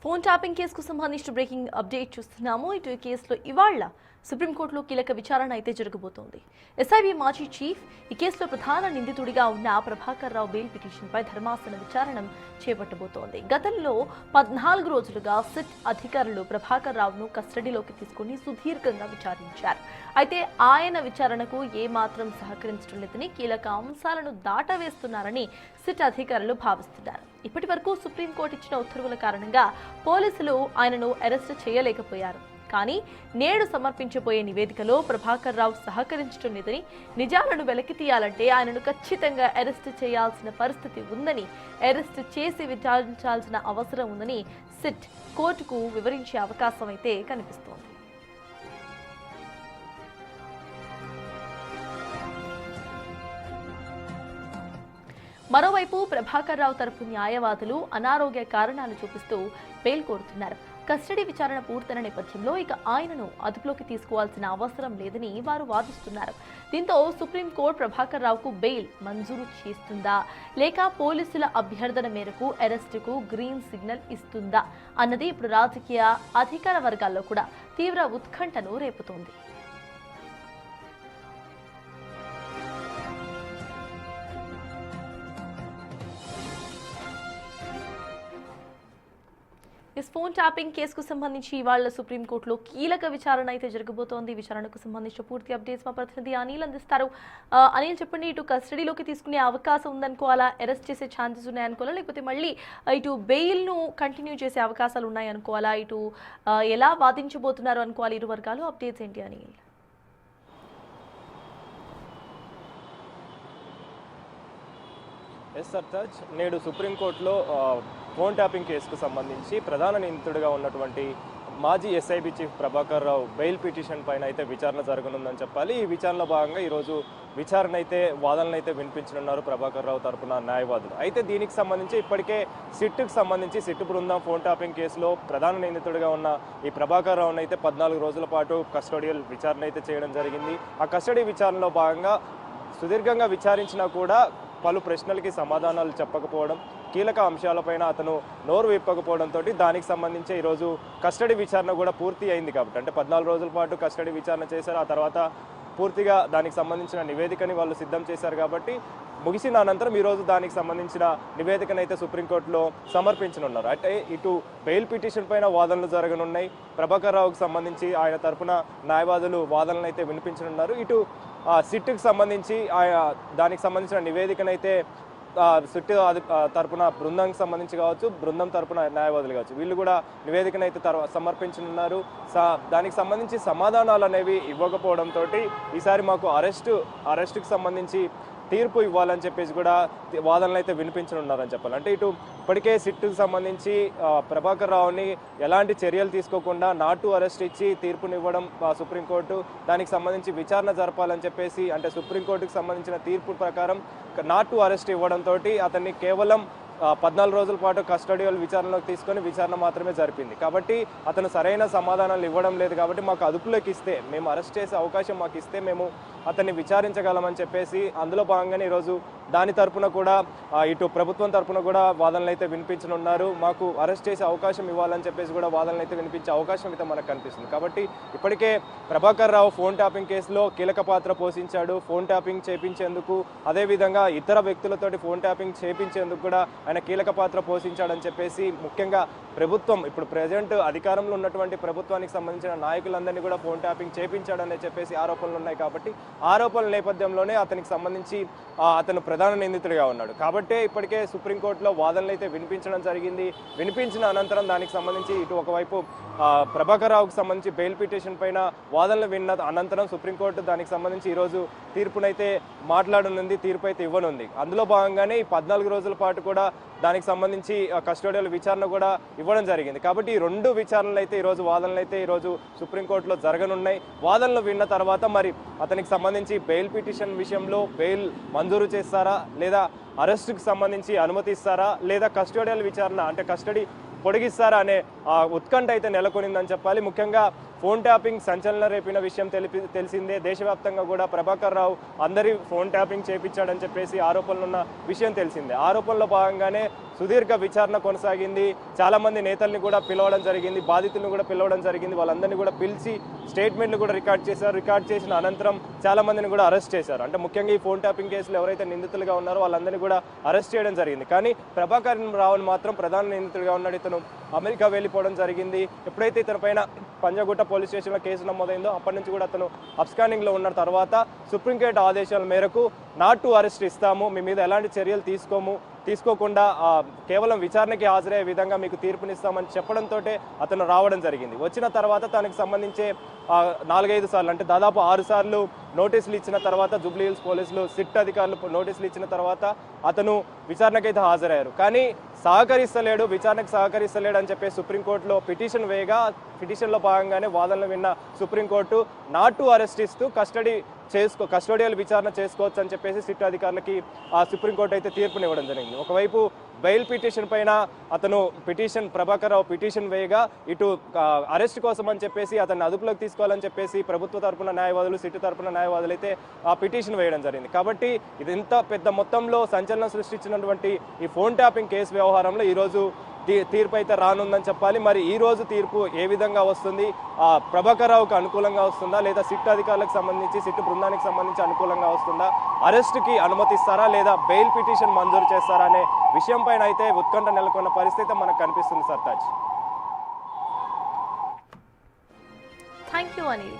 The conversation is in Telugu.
ఫోన్ ట్యాపింగ్ కేసుకు సంబంధించిన బ్రేకింగ్ అప్డేట్ చూస్తున్నాము. ఇటు ఈ కేసులో ఇవాళ సుప్రీంకోర్టులో కీలక విచారణ అయితే జరగబోతోంది. ఎస్ఐబి మాజీ చీఫ్ ఈ కేసులో ప్రధాన నిందితుడిగా ఉన్న ప్రభాకర్ రావు బెయిల్ పిటిషన్పై ధర్మాసన విచారణ చేపట్టబోతోంది. గతంలో 14 రోజులుగా సిట్ అధికారులు ప్రభాకర్ రావును కస్టడీలోకి తీసుకుని సుదీర్ఘంగా విచారించారు. అయితే ఆయన విచారణకు ఏమాత్రం సహకరించడం లేదని, కీలక అంశాలను దాటవేస్తున్నారని సిట్ అధికారులు భావిస్తున్నారు. ఇప్పటి వరకు సుప్రీంకోర్టు ఇచ్చిన ఉత్తర్వుల కారణంగా పోలీసులు ఆయనను అరెస్టు చేయలేకపోయారు. కానీ నేడు సమర్పించబోయే నివేదికలో ప్రభాకర్ రావు సహకరించడం లేదని, నిజాలను వెలికి తీయాలంటే ఆయనను ఖచ్చితంగా అరెస్టు చేయాల్సిన పరిస్థితి ఉందని, అరెస్టు చేసి విచారించాల్సిన అవసరం ఉందని సిట్ కోర్టుకు వివరించే అవకాశం అయితే కనిపిస్తోంది. మరోవైపు ప్రభాకర్ రావు తరపు న్యాయవాదులు అనారోగ్య కారణాలు చూపిస్తూ బెయిల్ కోరుతున్నారు. కస్టడీ విచారణ పూర్తయిన నేపథ్యంలో ఇక ఆయనను అదుపులోకి తీసుకోవాల్సిన అవసరం లేదని వారు వాదిస్తున్నారు. దీంతో సుప్రీంకోర్టు ప్రభాకర్ రావుకు బెయిల్ మంజూరు చేస్తుందా, లేక పోలీసుల అభ్యర్థన మేరకు అరెస్టుకు గ్రీన్ సిగ్నల్ ఇస్తుందా అన్నది ఇప్పుడు రాజకీయ అధికార వర్గాల్లో కూడా తీవ్ర ఉత్కంఠను రేపుతోంది. ఫోన్ ట్యాపింగ్ కేసుకు సంబంధించి ఇవాళ సుప్రీంకోర్టులో కీలక విచారణ అయితే జరగబోతోంది. విచారణకు సంబంధించిన పూర్తి అప్డేట్స్ మా ప్రతినిధి అనిల్ అందిస్తారు. అనిల్, చెప్పండి, ఇటు కస్టడీలోకి తీసుకునే అవకాశం ఉందనుకోవాలా, అరెస్ట్ చేసే ఛాన్సెస్ ఉన్నాయనుకోవాలా, లేకపోతే మళ్ళీ ఇటు బెయిల్ను కంటిన్యూ చేసే అవకాశాలు ఉన్నాయనుకోవాలా, ఇటు ఎలా వాదించబోతున్నారు అనుకోవాలి ఇరు వర్గాలు? అప్డేట్స్ ఏంటి అనిల్? ఎస్ సర్తాజ్, నేడు సుప్రీంకోర్టులో ఫోన్ ట్యాపింగ్ కేసుకు సంబంధించి ప్రధాన నిందితుడిగా ఉన్నటువంటి మాజీ SIB chief Prabhakar Rao bail petition పైన అయితే విచారణ జరగనుందని చెప్పాలి. ఈ విచారణలో భాగంగా ఈరోజు విచారణ అయితే వాదనలు అయితే వినిపించనున్నారు ప్రభాకర్ రావు తరపున న్యాయవాదులు. అయితే దీనికి సంబంధించి ఇప్పటికే సిట్కు సంబంధించి సిట్ బృందం ఫోన్ ట్యాపింగ్ కేసులో ప్రధాన నిందితుడిగా ఉన్న ఈ ప్రభాకర్ రావును అయితే 14 రోజుల పాటు కస్టడియల్ విచారణ అయితే చేయడం జరిగింది. ఆ కస్టడీ విచారణలో భాగంగా సుదీర్ఘంగా విచారించినా కూడా పలు ప్రశ్నలకి సమాధానాలు చెప్పకపోవడం, కీలక అంశాలపైన అతను నోరు విప్పకపోవడంతో దానికి సంబంధించి ఈరోజు కస్టడీ విచారణ కూడా పూర్తి అయింది. కాబట్టి అంటే 14 రోజుల పాటు కస్టడీ విచారణ చేశారు. ఆ తర్వాత పూర్తిగా దానికి సంబంధించిన నివేదికని వాళ్ళు సిద్ధం చేశారు. కాబట్టి ముగిసిన అనంతరం ఈరోజు దానికి సంబంధించిన నివేదికను అయితే సుప్రీంకోర్టులో సమర్పించనున్నారు. అంటే ఇటు బెయిల్ పిటిషన్ పైన వాదనలు జరగనున్నాయి. ప్రభాకర్ రావుకు సంబంధించి ఆయన తరపున న్యాయవాదులు వాదనలు అయితే వినిపించనున్నారు. ఇటు సిట్కు సంబంధించి దానికి సంబంధించిన నివేదికనైతే సిట్ తరపున బృందానికి సంబంధించి కావచ్చు, బృందం తరపున న్యాయవాదులు కావచ్చు, వీళ్ళు కూడా నివేదికనైతే సమర్పించనున్నారు. దానికి సంబంధించి సమాధానాలు అనేవి ఇవ్వకపోవడంతో ఈసారి మాకు అరెస్టుకి సంబంధించి తీర్పు ఇవ్వాలని చెప్పేసి కూడా వాదనలు అయితే వినిపించనున్నారని చెప్పాలి. అంటే ఇటు ఇప్పటికే సిట్కు సంబంధించి ప్రభాకర్ రావుని ఎలాంటి చర్యలు తీసుకోకుండా నాట్ టు అరెస్ట్ ఇచ్చి తీర్పునివ్వడం సుప్రీంకోర్టు, దానికి సంబంధించి విచారణ జరపాలని చెప్పేసి అంటే సుప్రీంకోర్టుకు సంబంధించిన తీర్పు ప్రకారం నాట్ టు అరెస్ట్ ఇవ్వడంతో అతన్ని కేవలం 14 రోజుల పాటు కస్టడియల్ విచారణలోకి తీసుకొని విచారణ మాత్రమే జరిపింది. కాబట్టి అతను సరైన సమాధానాలు ఇవ్వడం లేదు. కాబట్టి మాకు అదుపులోకి ఇస్తే, మేము అరెస్ట్ చేసే అవకాశం మాకు ఇస్తే మేము అతన్ని విచారించగలమని చెప్పేసి అందులో భాగంగానే ఈరోజు దాని తరపున కూడా ఇటు ప్రభుత్వం తరపున కూడా వాదనలు అయితే వినిపించనున్నారు. మాకు అరెస్ట్ చేసే అవకాశం ఇవ్వాలని చెప్పేసి కూడా వాదనలు అయితే వినిపించే అవకాశం అయితే మనకు కనిపిస్తుంది. కాబట్టి ఇప్పటికే ప్రభాకర్ రావు ఫోన్ ట్యాపింగ్ కేసులో కీలక పాత్ర పోషించాడు. ఫోన్ ట్యాపింగ్ చేపించేందుకు, అదేవిధంగా ఇతర వ్యక్తులతోటి ఫోన్ ట్యాపింగ్ చేపించేందుకు కూడా ఆయన కీలక పాత్ర పోషించాడని చెప్పేసి ముఖ్యంగా ప్రభుత్వం, ఇప్పుడు ప్రజెంట్ అధికారంలో ఉన్నటువంటి ప్రభుత్వానికి సంబంధించిన నాయకులందరినీ కూడా ఫోన్ ట్యాపింగ్ చేపించాడని చెప్పేసి ఆరోపణలు ఉన్నాయి. కాబట్టి ఆరోపణల నేపథ్యంలోనే అతనికి సంబంధించి అతను ప్రధాన నిందితుడిగా ఉన్నాడు. కాబట్టి ఇప్పటికే సుప్రీంకోర్టులో వాదనలు అయితే వినిపించడం జరిగింది. వినిపించిన అనంతరం దానికి సంబంధించి ఇటు ఒకవైపు ప్రభాకర్ రావుకు సంబంధించి బెయిల్ పిటిషన్ పైన వాదనలు విన్న అనంతరం సుప్రీంకోర్టు దానికి సంబంధించి ఈరోజు తీర్పునైతే మాట్లాడనుంది, తీర్పు అయితే ఇవ్వనుంది. అందులో భాగంగానే ఈ 14 రోజుల పాటు కూడా దానికి సంబంధించి కస్టోడియల్ విచారణ కూడా ఇవ్వడం జరిగింది. కాబట్టి ఈ 2 విచారణలు అయితే ఈరోజు వాదనలు అయితే ఈరోజు సుప్రీంకోర్టులో జరగనున్నాయి. వాదనలు విన్న తర్వాత మరి అతనికి సంబంధించి బెయిల్ పిటిషన్ విషయంలో బెయిల్ మంజూరు చేస్తారా, లేదా అరెస్టుకి సంబంధించి అనుమతిస్తారా, లేదా కస్టోడియల్ విచారణ అంటే కస్టడీ పొడిగిస్తారా అనే ఉత్కంఠ అయితే నెలకొనిందని చెప్పాలి. ముఖ్యంగా ఫోన్ ట్యాపింగ్ సంచలనం రేపిన విషయం తెలిసిందే. దేశవ్యాప్తంగా కూడా ప్రభాకర్ రావు అందరి ఫోన్ ట్యాపింగ్ చేపించాడని చెప్పేసి ఆరోపణలు ఉన్న విషయం తెలిసిందే. ఆరోపణలో భాగంగానే సుదీర్ఘ విచారణ కొనసాగింది. చాలామంది నేతల్ని కూడా పిలవడం జరిగింది, బాధితులను కూడా పిలవడం జరిగింది. వాళ్ళందరినీ కూడా పిలిచి స్టేట్మెంట్లు కూడా రికార్డ్ చేశారు. రికార్డ్ చేసిన అనంతరం చాలామందిని కూడా అరెస్ట్ చేశారు. అంటే ముఖ్యంగా ఈ ఫోన్ ట్యాపింగ్ కేసులో ఎవరైతే నిందితులుగా ఉన్నారో వాళ్ళందరినీ కూడా అరెస్ట్ చేయడం జరిగింది. కానీ ప్రభాకర్ రావుని మాత్రం ప్రధాన నిందితుడిగా ఉన్నాడు. ఇతను అమెరికా వెళ్ళిపోవడం జరిగింది. ఎప్పుడైతే ఇతని పైన పంజగుట్ట పోలీస్ స్టేషన్లో కేసు నమోదైందో అప్పటి నుంచి కూడా అతను అబ్స్కానింగ్లో ఉన్న తర్వాత సుప్రీంకోర్టు ఆదేశాల మేరకు నాట్ టు అరెస్ట్ ఇస్తాము, మీ మీద ఎలాంటి చర్యలు తీసుకోకుండా కేవలం విచారణకి హాజరయ్యే విధంగా మీకు తీర్పునిస్తామని చెప్పడంతో అతను రావడం జరిగింది. వచ్చిన తర్వాత తనకు సంబంధించే 4-5 సార్లు అంటే దాదాపు 6 సార్లు నోటీసులు ఇచ్చిన తర్వాత జూబ్లీ హిల్స్ పోలీసులు సిట్ అధికారులు నోటీసులు ఇచ్చిన తర్వాత అతను విచారణకైతే హాజరయ్యారు. కానీ విచారణకు సహకరిస్తలేడు అని చెప్పి సుప్రీంకోర్టులో పిటిషన్ వేయగా పిటిషన్లో భాగంగానే వాదనలు విన్న సుప్రీంకోర్టు నాట్ టు అరెస్ట్ ఇస్తూ కస్టోడియల్ విచారణ చేసుకోవచ్చు అని చెప్పేసి సిట్ అధికారులకి ఆ సుప్రీంకోర్టు అయితే తీర్పునివ్వడం జరిగింది. ఒకవైపు బెయిల్ పిటిషన్ పైన ప్రభాకర్ రావు పిటిషన్ వేయగా ఇటు అరెస్ట్ కోసం అని చెప్పేసి అతన్ని అదుపులోకి తీసుకోవాలని చెప్పేసి ప్రభుత్వ తరపున న్యాయవాదులు సిట్ తరపున న్యాయవాదులు అయితే ఆ పిటిషన్ వేయడం జరిగింది. కాబట్టి ఇది ఇంత పెద్ద మొత్తంలో సంచలనం సృష్టించినటువంటి ఈ ఫోన్ ట్యాపింగ్ కేసు వ్యవహారంలో ఈరోజు తీర్పు అయితే రానుందని చెప్పాలి. మరి ఈ రోజు తీర్పు ఏ విధంగా వస్తుంది? ప్రభాకర్ రావుకి అనుకూలంగా వస్తుందా, లేదా సిట్ అధికారులకు సంబంధించి సిట్ బృందానికి సంబంధించి అనుకూలంగా వస్తుందా? అరెస్ట్కి అనుమతిస్తారా, లేదా బెయిల్ పిటిషన్ మంజూరు చేస్తారా అనే విషయం పైన అయితే ఉత్కంఠ నెలకొన్న పరిస్థితి మనకు కనిపిస్తుంది. సర్తాజ్. Thank you Anil.